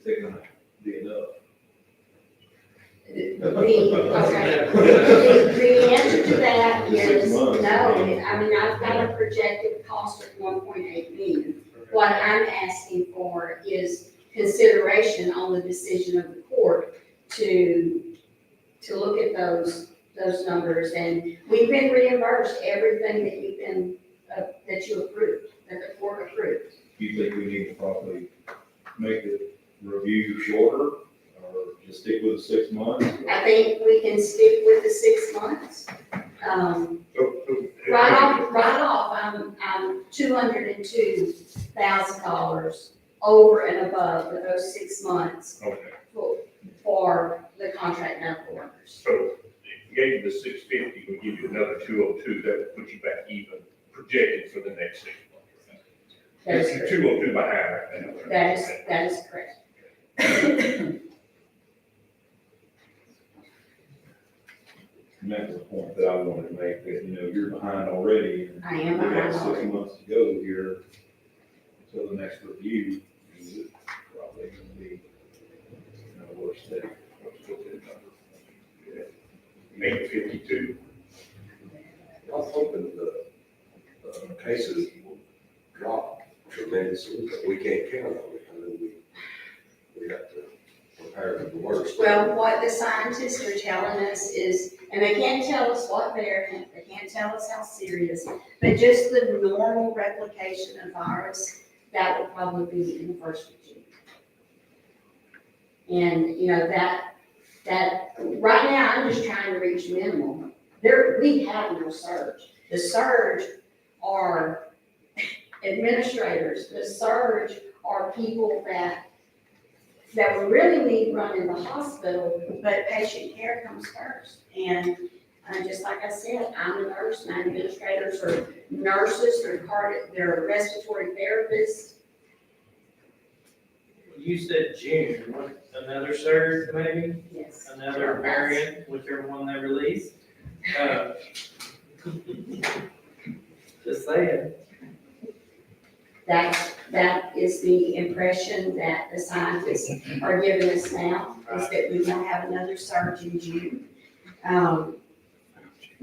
they're gonna be enough. The answer to that is no. months. I mean, I've got a projected cost of 1.8 million. What I'm asking for is consideration on the decision of the court to look at those numbers. And we've been reimbursed everything that you've been, that you approved, that the court approved. Do you think we need to probably make the review shorter, or just stick with the 6 months? I think we can stick with the 6 months. Right off, I'm $202,000 over and above for those 6 months Okay, for the contract medical workers. so if you gave you the 650, we'll give you another 202, that would put you back even projected for the next 6 months. That is You're correct. 202 by half. That is correct. And that's the point that I wanted to make, that, you know, you're behind already. And I am we got behind 6 already. months to go here until the next review. And it's probably gonna be in a worse state. 852. I was hoping the cases will drop tremendously, but we can't count on it. I mean, we have to prepare for the worst. Well, what the scientists are telling us is, and they can't tell us what variant, they can't tell us how serious, but just the normal replication of virus, that will probably be in the first of June. And, you know, that, right now, I'm just trying to reach minimum. We have no surge. The surge are administrators, the surge are people that we really need run in the hospital, but patient care comes first. And just like I said, I'm a nurse, my administrators are nurses, they're respiratory therapists. You said June, what, another surge maybe, Yes. another variant, whichever one they release? Uh, Just saying. That is the impression that the scientists are giving us now, is that we won't have another surge in June.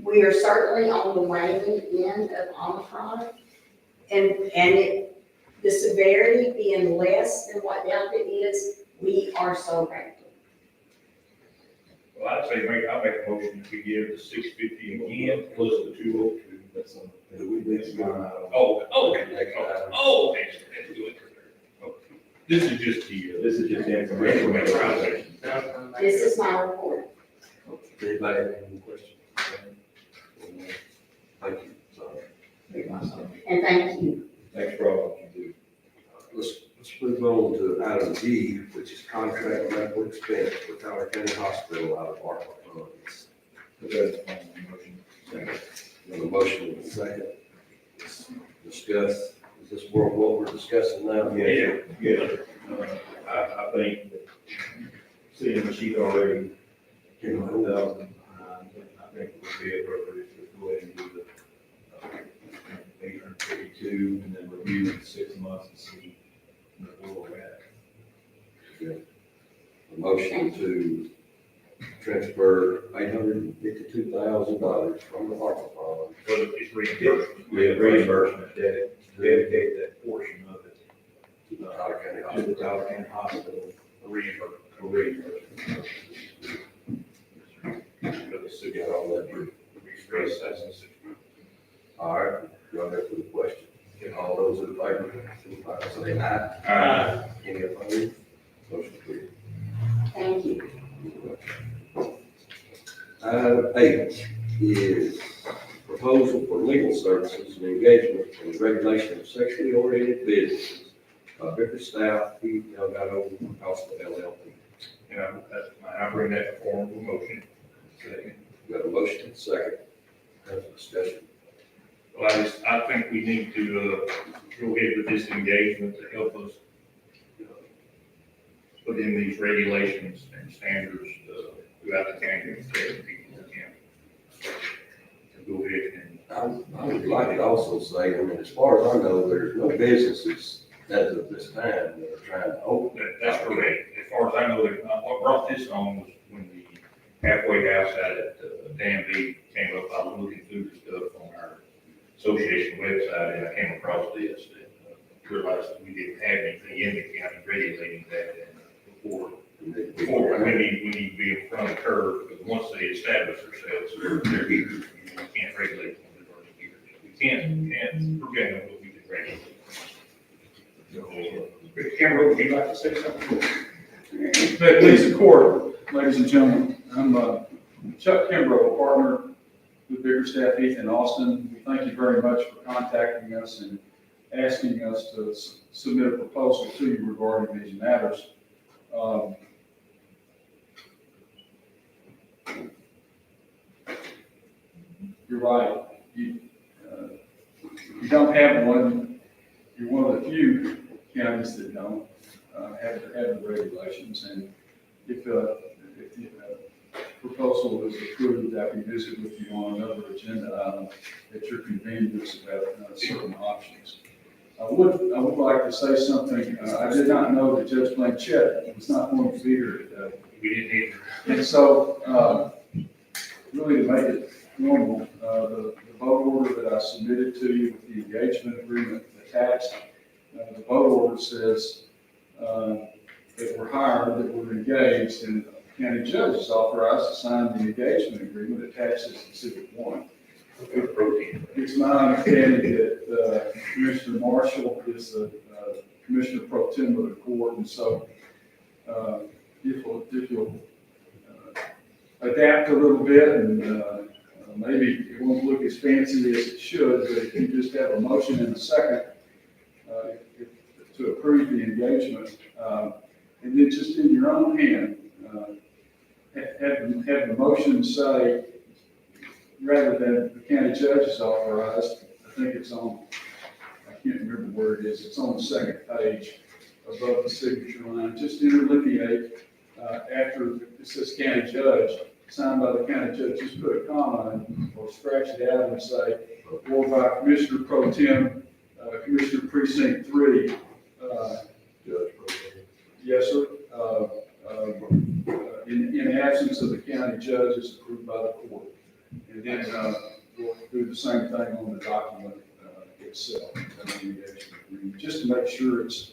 We are certainly on the waning end of Omicron, and the severity being less than what Delta is, we are so grateful. Well, I'd say I'll make a motion that we give the 650 again, plus the 202. That's something. Do we need to go Okay. Next item. Okay, let's do it. Okay. This is just This is just information. information. This is my report. Anybody have any questions? Thank you. Sorry. And thank you. Thanks for all that you do. Let's move on to item G, which is contract medical expense for Tyler County Hospital out of ARPA funds. Put that on the motion. Second. We have a motion and a second. Let's discuss, is this what we're discussing now? Yeah. I think that seeing the sheet already, You know, 1,000, I think it would be appropriate to go ahead and do the 852 and then review in 6 months and see where we're at. A motion to transfer $852,000 from the ARPA fund. But it's reimbursement. We have reimbursement, dedicate that portion of it To the Tyler County to the Hospital. Tyler County Hospital Reimbursement. for reimbursement. For the city. Got all that? Reimbursement, that's in 6 months. All right, y'all ready for the question? All those in favor, signify by saying aye. Uh, Any opposed? Motion carried. Thank you. Item H is proposal for legal services and engagement in the regulation of sexually oriented businesses by Bickerstaff, P. Delgado, Costa LLP. And I bring that in form of a motion. Got a motion and a second. Have a discussion. Well, I think we need to go ahead with this engagement to help us put in these regulations and standards throughout the county and state of people in the county. To go ahead and, I would like to also say, I mean, as far as I know, there's no businesses as of this time that are trying to open. that's correct. what brought this on was when the halfway house out at Danby came up, I was looking through the stuff on our association website, and I came across this, and realized that we didn't have anything in the county regulating that, and before, we need to be in front of the curve, because once they establish themselves, they're here, we can't regulate them when they're here. We can't prevent them, but we can regulate. Cameron, would you like to say something? May it please the court, ladies and gentlemen, I'm Chuck Kimbrough, a partner with Bickerstaff Heath in Austin. We thank you very much for contacting us and asking us to submit a proposal to you regarding these matters. You're right. You don't have one. You're one of the few counties that don't have the regulations. And if a proposal is approved, I can visit with you on another agenda item at your convenience about certain options. I would like to say something. I did not know that Judge Blanchett was not going to be here today. We didn't either. And so, really to make it normal, the vote order that I submitted to you with the engagement agreement attached, the vote order says that we're hired, that we're engaged, and the county judge is authorized to sign the engagement agreement attached to Exhibit 1. It's my understanding that Commissioner Marshall is the Commissioner Pro Tem of the court, and so if you'll adapt a little bit, and maybe it won't look as fancy as it should, but if you just have a motion in a second to approve the engagement, and then just in your own hand, have the motion say, rather than the county judge is authorized, I think it's on, I can't remember where it is, it's on the second page above the signature line, just interlineate, after it says county judge, signed by the county judge, just put a comma in, or scratch it out and say, or by Commissioner Pro Tem, Commissioner Precinct 3, Judge Pro Tem. yes, sir, in absence of the county judge is approved by the court. And then we'll do the same thing on the document itself, just to make sure it's.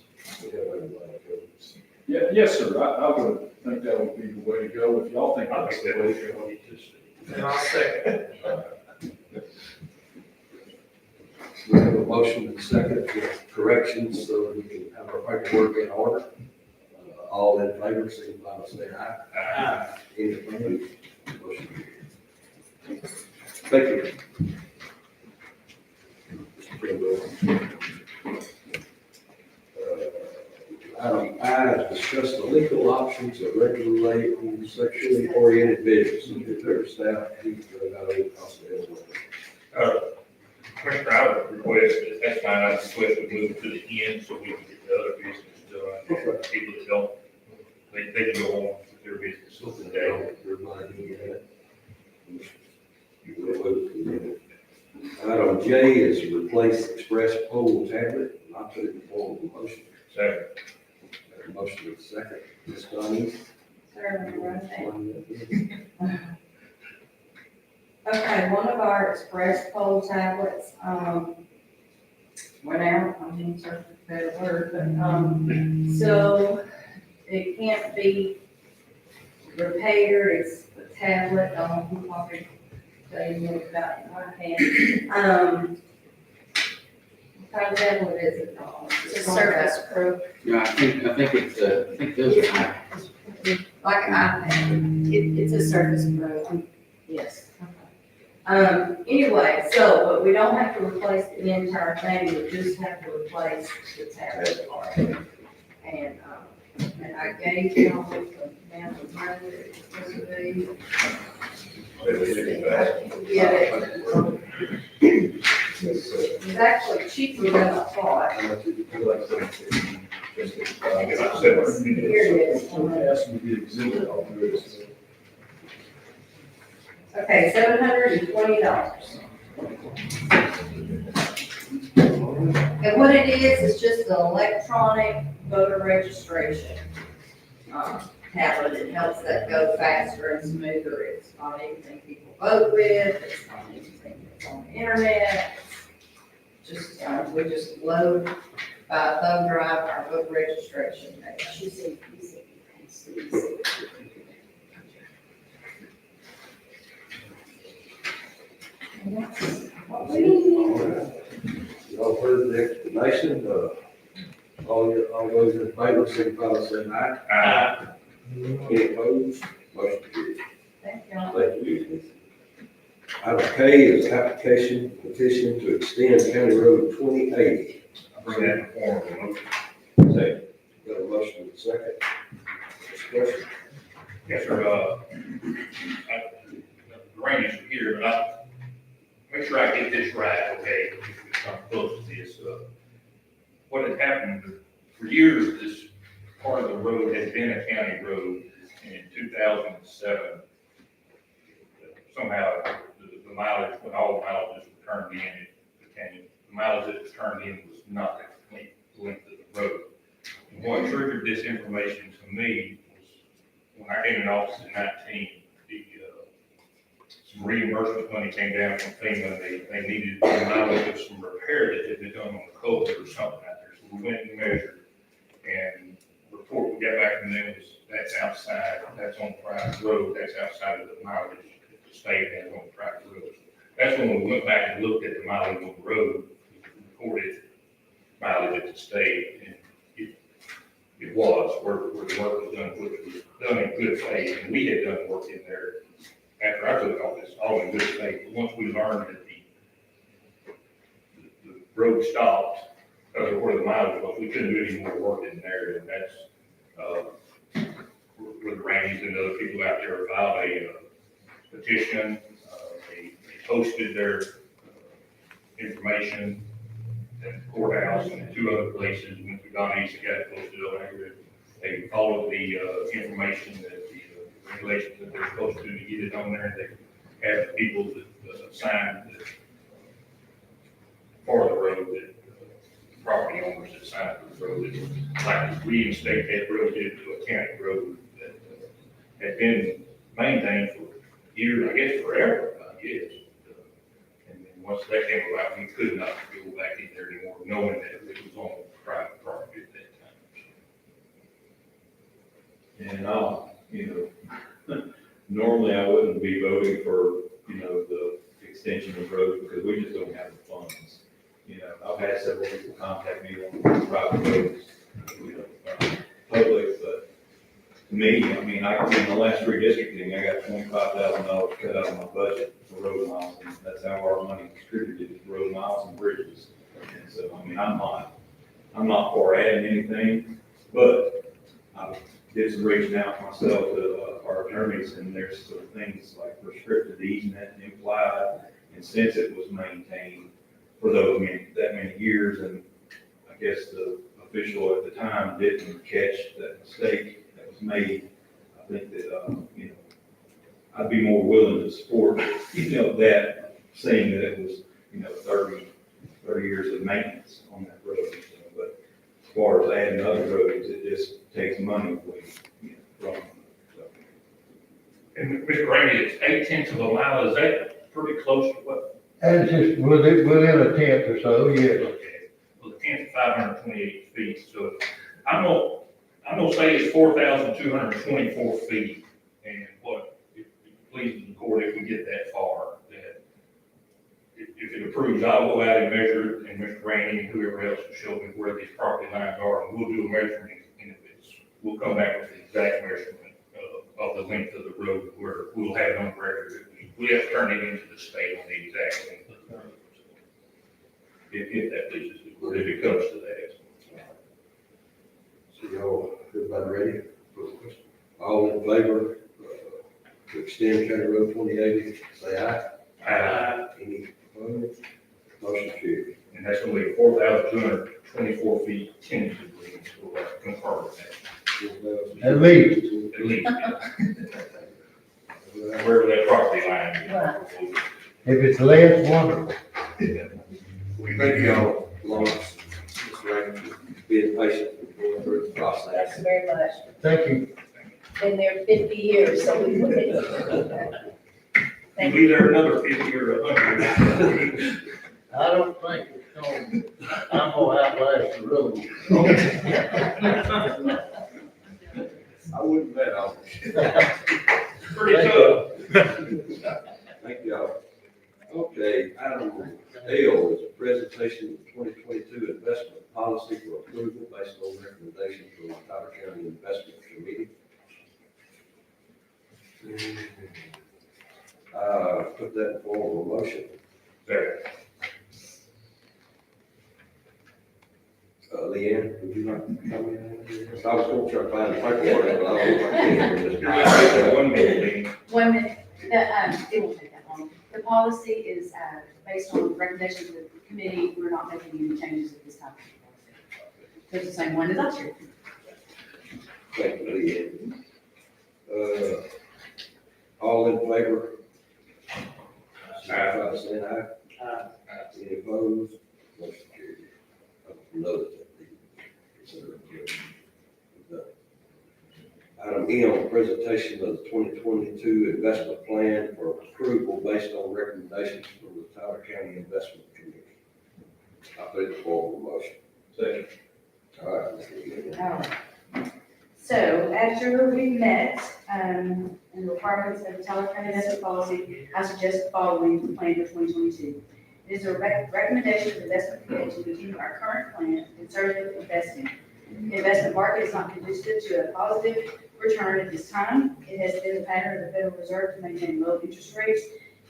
Yeah, yes, sir. I would think that would be the way to go. If y'all think that's the way to go. And I'll second. We have a motion and second with corrections so that we can have our paperwork in order. All in favor, signify by saying aye. Any opposed? Motion carries. Thank you. Mr. Kimbrough. Item I is discuss the legal options of regulating sexually oriented business. Their staff, got a possibility. Commissioner, I would request, if that's fine, I request we move to the end so we can get the other business done. People that don't, they can go on with their business for the day. Item J is replace express poll tablet, and I put it in form of a motion. Second. Have a motion with a second. Ms. Donnie? Okay, one of our express poll tablets, went out, I mean, search for a better word, but, so it can't be repaired, it's a tablet, who probably tell you more about it than I can. What kind of tablet is it? It's a Surface Pro, Yeah, I think I think those are high. like an iPad. It's a Surface Pro. Yes. Anyway, so, but we don't have to replace the entire thing, we just have to replace the tablet part. And I gave you all the amount of money that it's supposed to be. Get it. It's actually cheaper than I thought. Here it is. Ask them to be exhibit, I'll do it. Okay, $720. And what it is just the electronic voter registration. tablet, it helps that go faster and smoother. It's not anything people vote with, it's not anything that's on the internet. Just, we just load by a thumb drive our voter registration data. She said, he said, and that's what we need. Y'all heard the explanation, all those in favor, signify by saying aye. Any opposed? Motion carries. Thank you. Thank you. Item K is application petition to extend County Road 2080. I bring that in the form of a motion. Second. Got a motion and a second. Discussion. Yes, sir, the range is here, but make sure I get this right, okay, if I'm close to this. What had happened, for years, this part of the road had been a county road, and in 2007, somehow, the mileage, when all the mileage was turned in, it became, the mileage that was turned in was not the complete length of the road. And what triggered this information to me was, when I came in office in 19, some reimbursement money came down from FEMA, they needed the mileage of some repair that had been done on the culvert or something out there, so we went and measured, and the report we got back from them was, that's outside, that's on private road, that's outside of the mileage that the state has on private roads. That's when we went back and looked at the mileage on the road, recorded mileage at the state, and it was where the work was done, which was done in good faith, and we had done work in there after I took office, all in good faith. But once we learned that the road stopped, where the mileage was, we couldn't do any more work in there, and that's, where the Randy's and other people out there filed a petition, they posted their information at the courthouse and 2 other places, went to Don East, got it posted over there. They followed the information that the regulations that they're supposed to get it on there. They have the people that signed that for the road, that property owners that signed for the road, that like to reinstate that road into a county road that had been maintained for years, I guess forever, I guess. And then once that came about, we could not go back in there anymore, knowing that it was on private property at that time. And normally I wouldn't be voting for, the extension of roads because we just don't have the funds. I've had several people contact me on private roads, public, but to me, in the last redistricting, I got $25,000 cut out of my budget for road miles, and that's how our money is distributed, road miles and bridges. And so, I'm not for adding anything, but I did some reaching out myself to our attorneys, and there's some things like restricted easement and implied, and since it was maintained for that many years, and I guess the official at the time didn't catch that mistake that was made. I think that, I'd be more willing to support, that, saying that it was, 30 years of maintenance on that road. But as far as adding other roads, it just takes money away, from them. So. And Mr. Randy, it's 0.8 of a mile, is that pretty close to what? That's just within a tenth or so, yes. Okay, well, the 10th is 528 feet, so I'm gonna say it's 4,224 feet, and what, if it pleases the court, if we get that far, that if it approves, I'll go out and measure it, and Mr. Randy and whoever else will show me where these property lines are, and we'll do a measurement, and we'll come back with the exact measurement of the length of the road, where we'll have it on record. We have to turn it into the state on the exact length of the road. If that pleases the court, if it comes to that. So y'all, everybody ready for the question? All in favor, to extend County Road 2080, say aye. Any opposed? Motion carries. And that's gonna be 4,224 feet tentatively, so we'll concur with that, At least. at least. Wherever that property line is. If it's less, wonderful. Thank you all, Lawrence, Mr. Rankin, being patient and going through the process. Thank you very much. Thank you. been there 50 years, so we would. You'll be there another 50 or 100. I don't think it's going, I'm gonna outlast the road. I wouldn't bet on Pretty tough. it. Thank y'all. Okay, item L is a presentation of twenty twenty-two investment policy for approval based on recommendations from the Tyler County Investment Committee. Put that in form of a motion. There. Leanne, would you like to come in? I was going to try to find the paperwork, but I don't know if I can. 1 minute, Lee. 1 minute, it won't take that long. The policy is, based on recommendations of the committee, we're not making any changes at this time. It's the same one as last year. Thank you, Leanne. All in favor? Signify by saying aye. Any opposed? Motion carried. Note that the consider carried. Item M, presentation of the 2022 investment plan for approval based on recommendations from the Tyler County Investment Committee. I put it in form of a motion. Second. All right, Mr. Leanne. All right. So after we met, and the requirements of the Tyler County investment policy, I suggest the following plan for 2022. It is a recommendation of the investment committee to continue our current plan of conservative investing. The investment market is not conducive to a positive return at this time. It has been the pattern of the Federal Reserve to maintain low interest rates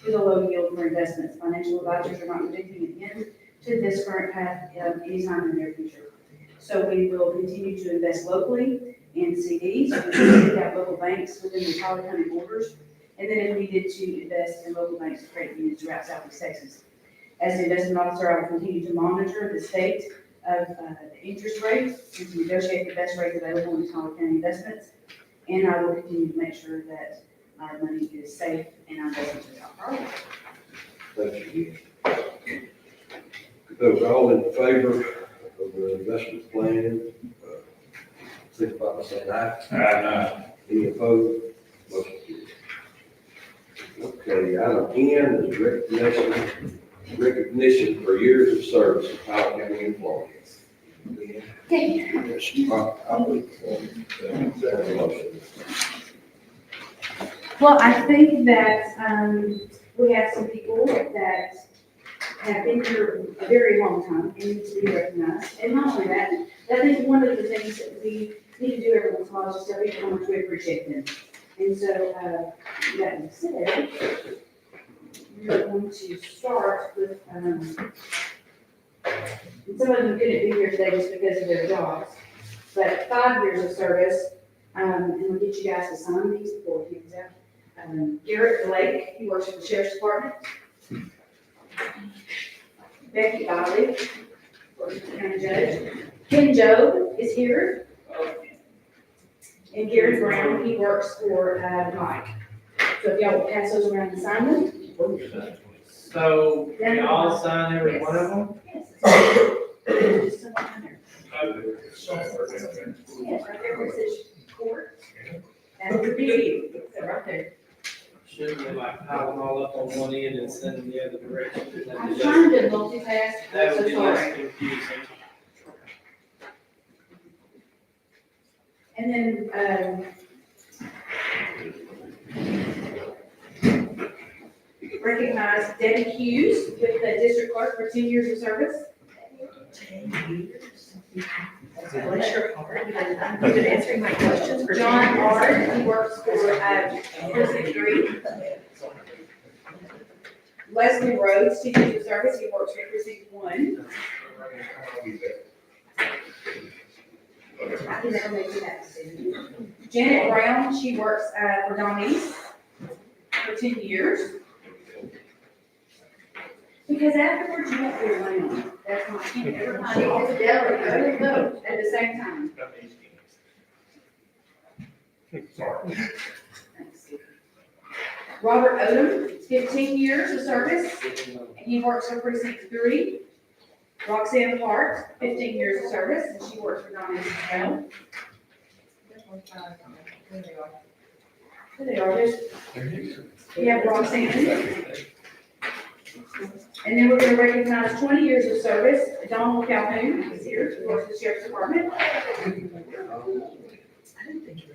with a low yield for investments. Financial advisors are not predicting an end to this current path anytime in the near future. So we will continue to invest locally in CDs, we have local banks within the Tyler County borders, and then if needed to invest in local banks, credit unions throughout Southeast Texas. As the investment officer, I will continue to monitor the state of the interest rates and to negotiate the best rates available in Tyler County investments. And I will continue to make sure that our money is safe and our investments are top priority. Thank you. Those all in favor of the investment plan, signify by saying aye. Any opposed? Motion carried. Okay, item N is recognition for years of service of Tyler County employees. Okay. I'll put it in form of a motion. Well, I think that, we have some people that have been here a very long time and need to be recognized. And not only that, I think one of the things that we need to do every once in a while is just tell people how much we appreciate them. And so, that being said, we're going to start with, and some of them couldn't be here today just because of their jobs, but 5 years of service, and we'll get you guys to sign these before he comes out. Garrett Blake, he works for the Sheriff's Department. Becky Biley, works for the county judge. Ken Job is here. And Gary Brown, he works for, Mike. So if y'all will pass those around and sign them. So, we all sign every one of them? Yes. Just something on there. Yes, right there where it says court. That would be you, so right there. Shouldn't we like pile them all up on one end and send them the other direction? I'm trying to multitask, That I'm would so be less sorry. confusing. And then, recognize Debbie Hughes with the district clerk for 10 years of service. 10 years. Bless your heart. You've been answering my questions for 10 John years. Ard, he works for, Precinct 3. Leslie Rhodes, 2 years of service, he works for Precinct 1. I can never make that decision. Janet Brown, she works, for Don East for 10 years. Because afterwards, you won't be around. That's my, everybody all together, every vote at the same time. Sorry. Thanks. Robert Odom, 15 years of service, and he works for Precinct 3. Roxanne Hart, 15 years of service, and she works for Don East as well. There they are, we have Roxanne. And then we're gonna recognize 20 years of service, Donald Calhoun is here, who works at the Sheriff's Department. I didn't think you were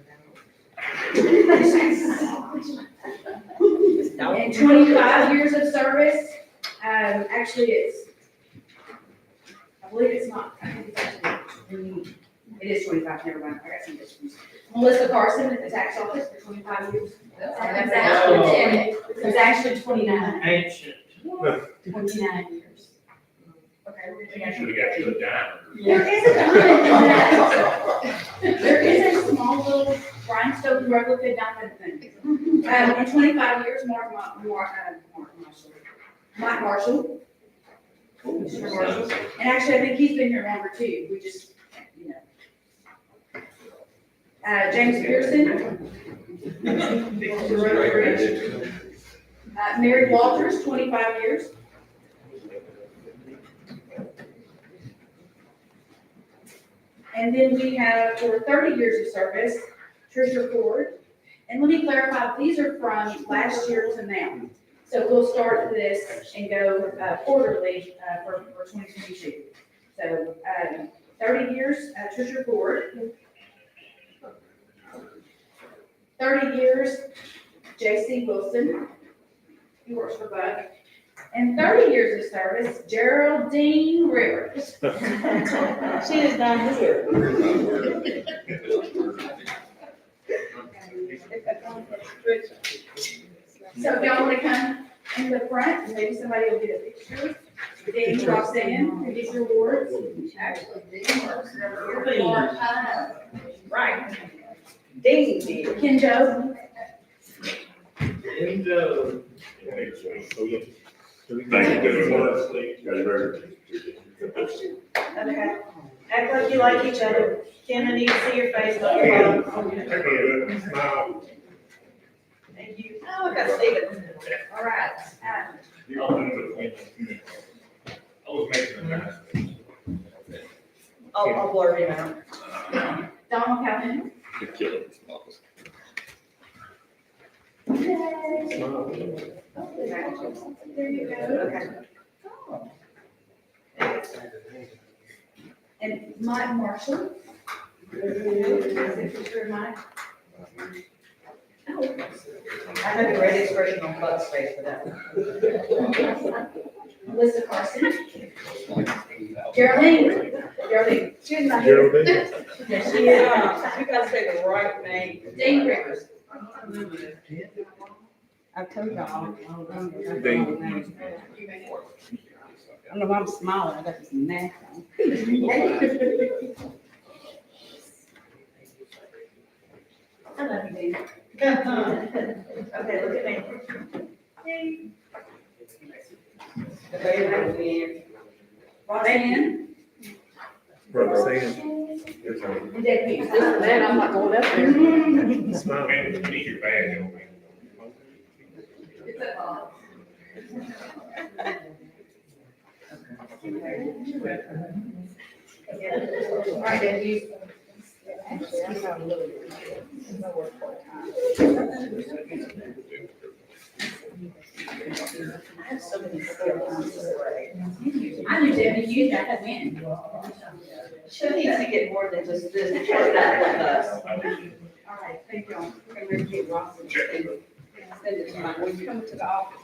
that. And 25 years of service, actually I believe it's not, I think it's actually, it is 25, never mind, I got some issues. Melissa Carson at the tax office for 25 years. That's actually, it's actually 29. Ancient. 29 years. Okay, we're You gonna should have got you a diamond. There is a diamond. There is a small little rhinestone replica diamond thing. In 25 years, Mike Marshall. Mr. Marshall. And actually, I think he's been here longer too. We just, you know. James Pearson. The Road Bridge. Mary Walters, 25 years. And then we have for 30 years of service, Tricia Ford. And let me clarify, these are from last year to now. So we'll start this and go quarterly for 2022. So 30 years, Tricia Ford. 30 years, J.C. Wilson. He works for Buck. And 30 years of service, Geraldine Rivers. She is down here. So if y'all want to come in the front, and maybe somebody will get a picture. Dean Roxanne, who gets your awards. Actually, Dean works over here part-time. Right. Ding, ding. Kenjo. And, Thank you very much. Okay. Act like you like each other. Ken, I need to see your face on your phone. Thank you. Oh, I got Steven. All right. I was making a nice. I'll blur him out. Donald Calhoun. There you go. And Mike Marshall. Picture of Mike. I have a great expression on Buck's face for that one. Melissa Carson. Geraldine. Geraldine. She's not here. Yeah, she is. You gotta say the right name. Dean Rivers. I told y'all. I don't know why I'm smiling, I got this mask on. I love you, Dean. Okay, look at me. The baby will be in. Roxanne. And Debbie. I'm not going up there. Man, need your badge on me. It's a call. All right, Debbie. I have so many skills. I knew Debbie used that to win. She needs to get more than just this, share that with us. All right, thank you. I'm gonna get Ross and send it to my, when you come to the office.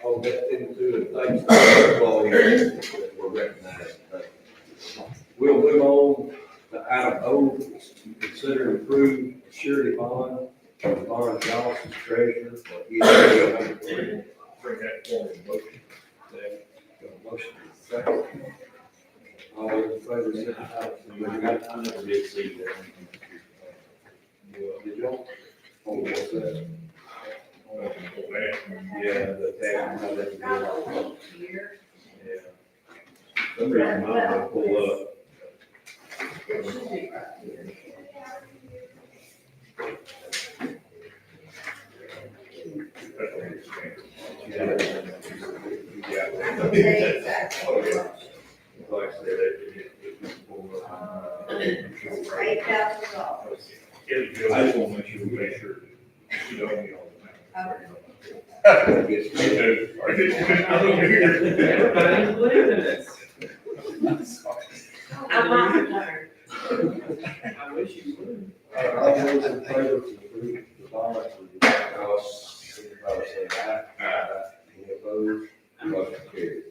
All that into thanks to our employees that were recognized. We'll move on to item O, consider improved surety bond for Lauren Johnson, treasurer for EA. Bring that forward, motion. Got a motion, second. All those in favor, say aye. I never did see that. Did y'all? Oh, what's that? Yeah, the tab, how that goes. Yeah. Some reason mine won't pull up. It should be right here. Exactly. Like I said, it pull up. $8,000. I just want to make sure we make sure you don't get all Everybody believe in this. I'm not learned. I wish you would. All those in favor to approve the bond for the house, signify by saying aye. Aye. Any opposed? Motion carried.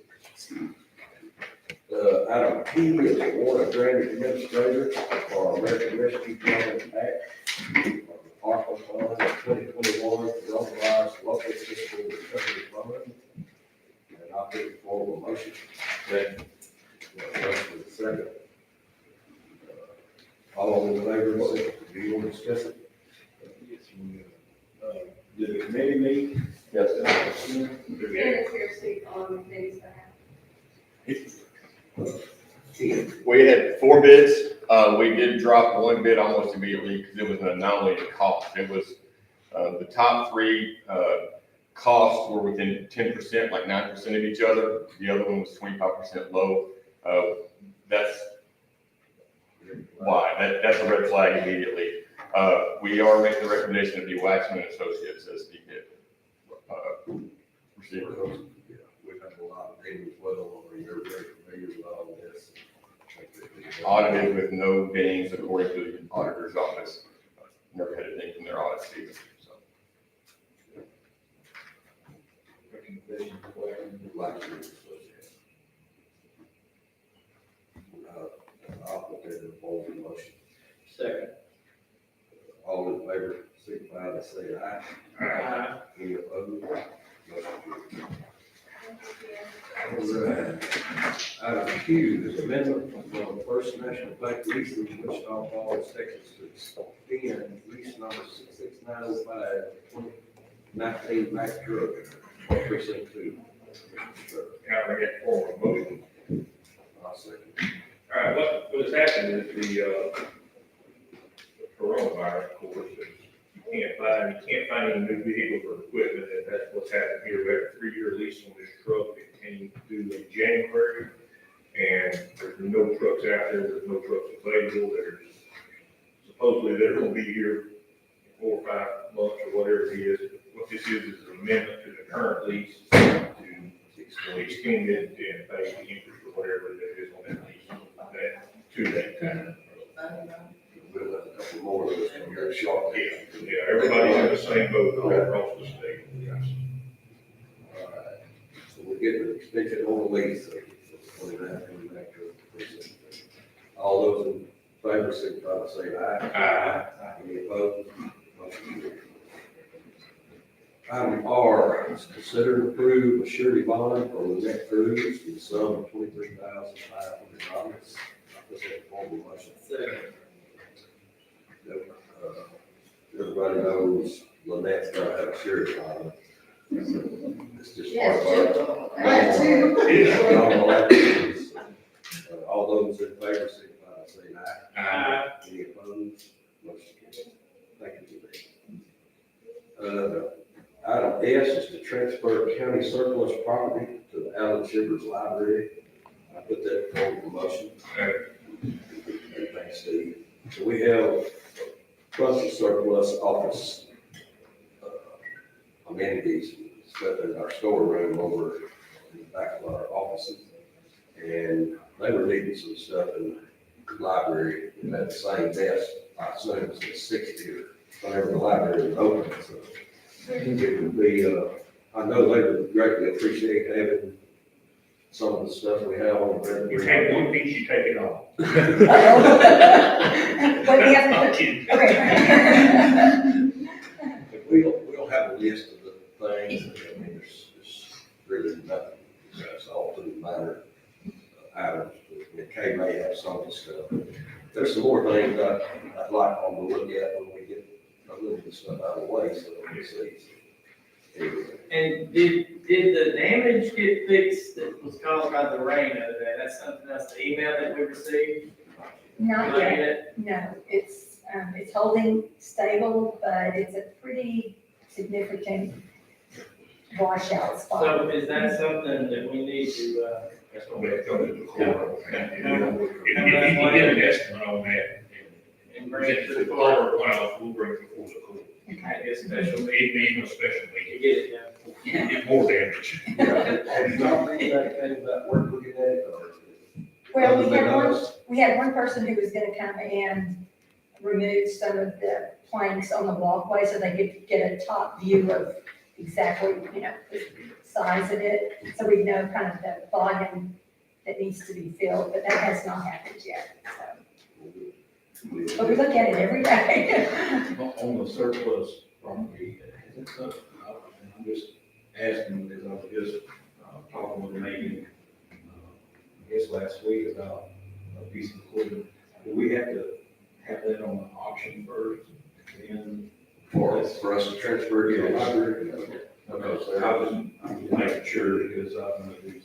Item P is award of drainage administrator for American Rescue Plan Act. ARPA fund of 2021 to authorize local fiscal recovery fund. And I'll put it forward a motion. Second. Motion is second. All in favor, say, do you want to discuss it? Did the committee meet? Yes. We had 4 bids. We did drop 1 bid almost immediately because it was an anomaly in cost. It was, the top 3, costs were within 10%, like 9% of each other. The other one was 25% low. That's why, that's a red flag immediately. We are making the recommendation of the Waxman Associates as the bid receiver. We've had a lot of people as well, over you're very familiar with all of this. Audited with no dings according to the auditor's office. Never had a ding from their audit season, so. Recommendation for Waxman. I'll put that in the form of a motion. Second. All in favor, signify by saying aye. Any opposed? Motion carried. All right. Item Q is amendment from First National Bank leasing Wichita Falls, Texas to extend lease number 66905 2019 Mack truck, precinct 2. Now, I get forward a motion. I'll second. All right, what has happened is the coronavirus, of course, is you can't find any new vehicles or equipment, and that's what's happened here. We have a 3-year lease on this truck that came due in January, and there's no trucks out there, there's no trucks available, there's supposedly they're gonna be here 4 or 5 months or whatever it is. What this is an amendment to the current lease to extend it and pay the interest or whatever it is on that lease, to that time. We'll have a couple more of us in here shortly. Yeah, everybody's in the same boat all across the state. All right. So we're getting an extension on the lease, so 29 Mack truck, precinct 2. All those in favor, signify by saying aye. Aye. Any opposed? Motion carried. Item R is consider and approve a surety bond for the next cruise in the sum of $23,500. This is a formal motion. Second. Everybody knows Lynette's gonna have a surety bond. It's just Yes, part of our. I have two. Normal activities. All those in favor, signify by saying aye. Any opposed? Motion carried. Thank you. Item S is to transfer county surplus property to the Allen Shivers Library. I put that forward for motion. Thanks, Steve. So we have a bunch of surplus office amenities, stuff in our storeroom over in the back of our offices. And they were needing some stuff in the library, and at the same desk, I assume it's at 60 or whenever the library was open, so. It would be, I know they would greatly appreciate having some of the stuff we have on the. You take one piece, you take it all. What do you have to, okay. We'll have a list of the things, I mean, there's really nothing, it's all too minor items, we Kay may have some of the stuff. There's some more things I'd like them to look at when we get a little bit of stuff out of the way, so we see. Anyway. And did the damage get fixed that was caused by the rain over there? That's something else, the email that we received? Not yet, no, it's holding stable, but it's a pretty significant washout spot. So is that something that we need to, That's gonna be coming to the court. If you get an estimate on that, and bring it to the court? Or, well, we'll bring it before the court. I guess special It meeting being a special to meeting, get it done? you get more damage. Have you not been that about work looking at it, or? Well, Other than us? we had one person who was gonna come and remove some of the planks on the walkway so they could get a top view of exactly, the size of it. So we know kind of the volume that needs to be filled, but that has not happened yet, so. But we look at it every day. On the surplus property, is it something, I'm just asking, because I was just talking with Megan, I guess last week about a piece of equipment. Do we have to have that on the auction first, then? For us to transfer it to the library? Okay, so I'm just making sure, because I'm gonna do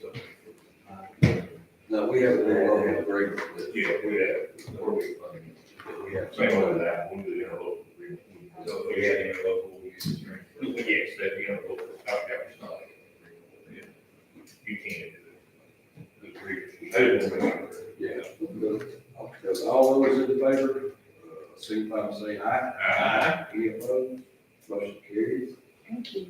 something. No, we have a little agreement with. Yeah, we have, or we, We have. same with that, we do the interlocal agreement. So if we had any local, we could transfer. Yes, that the interlocal, I've got it's not. You can't do it. I didn't know. Yeah. Okay, all those in favor, signify by saying aye. Aye. Any opposed? Motion carries. Thank you.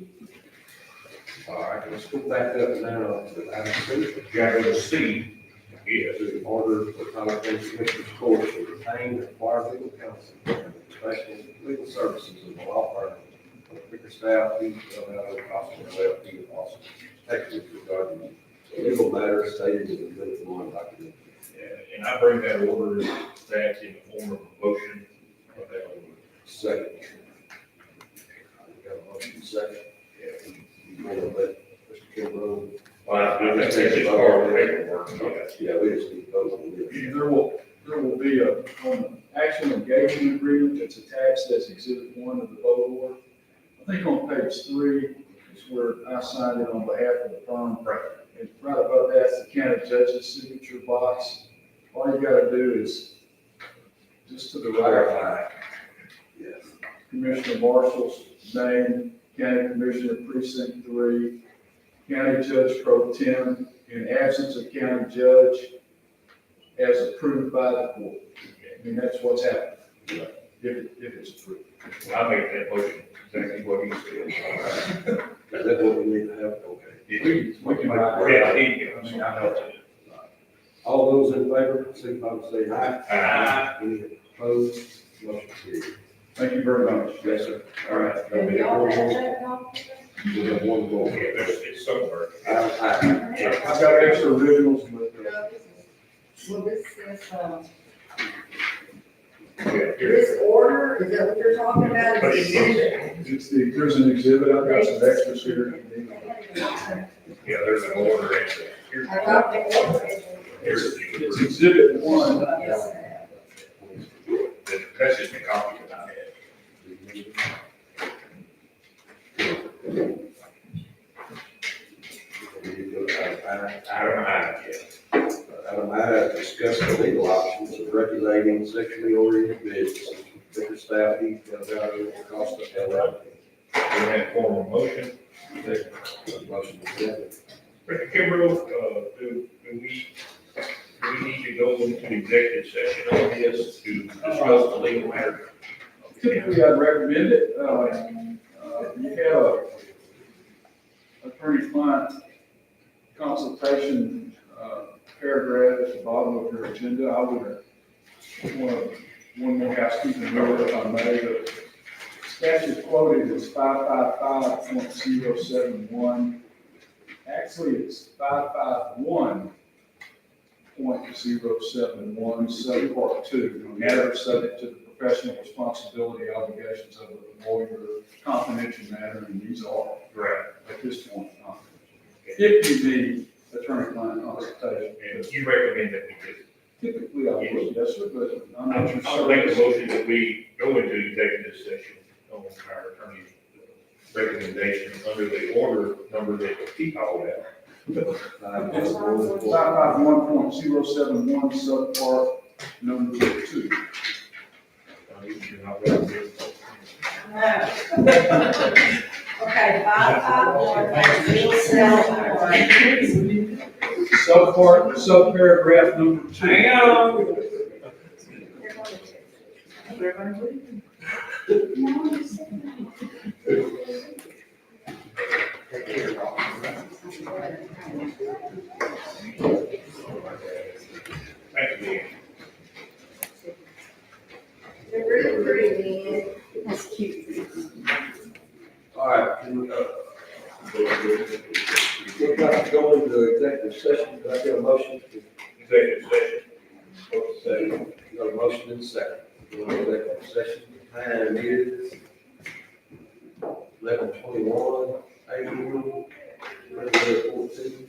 All right, let's go back up now to item C. Gotta go to C. Yes. To order for Tyler County Commissioners Court to retain and acquire legal counsel and professional legal services of the law firm of Bickerstaff, Cosmo, LLP, and Austin, Texas, regarding legal matters stated in the minute one document. And I bring that order back in the form of a motion. Second. We got a motion second. You want to let Mr. Kimbrough? Well, I think that's just part of the paperwork. Yeah, we just need to vote on this. There will be an action engagement agreement that's attached as exhibit one of the vote order. I think on page 3 is where I signed it on behalf of the firm. And right above that's the county judge's signature box. All you gotta do is just to the right, Yes. Commissioner Marshall's name, County Commissioner Precinct 3, County Judge Pro Tem, in absence of county judge, as approved by the court. I mean, that's what's happening, if it's approved. I make that motion, exactly what he said. Is that what we need to have? Okay. We can write Yeah, I that. need I mean, to. I know. All those in favor, signify by saying aye. Aye. Any opposed? Motion carries. Thank you very much. Yes, sir. All right. And we all have that copy? We have one more. Yeah, it's somewhere. Aye. I've got extra originals, but, Well, this is, Yeah, here. this order, is that what you're talking about? But Is it's- there's an exhibit, I've got some extras here. Yeah, there's an order in there. I got the order. Here's It's the, exhibit 1. Yes. that's just a copy that I had. I don't know, yeah. Item I, discuss the legal options of regulating sexually oriented business. Bickerstaff, Heath, Delgado, Costa, LLP. We have formal motion. Motion is second. Mr. Kimbrough, do we need to go into executive session on this to discuss the legal matter? Typically, I'd recommend it. You have a attorney-client consultation paragraph at the bottom of your agenda. I would want one more housekeeping note, if I may. The statute quoted is 555.071. Actually, it's 551.071, subpart 2, matters subject to the professional responsibility obligations of the lawyer, confidential matter, and these are, Right. at this point, confidential. If you need attorney-client consultation. And you recommend that we just Typically, I would, yes, sir, but I'm I'll not your I'll make a service. motion that we go into executive session on our attorney's recommendation under the order number that he called out. 551.071 subpart number 2. Okay, 551.071. Subpart, subparagraph number 2. Hang on. Thank you. They're really pretty, man. That's cute. All right, we're about to go into executive session, do I get a motion? Executive session. Second. Got a motion in second. Go into executive session, time is 11:21, April 14.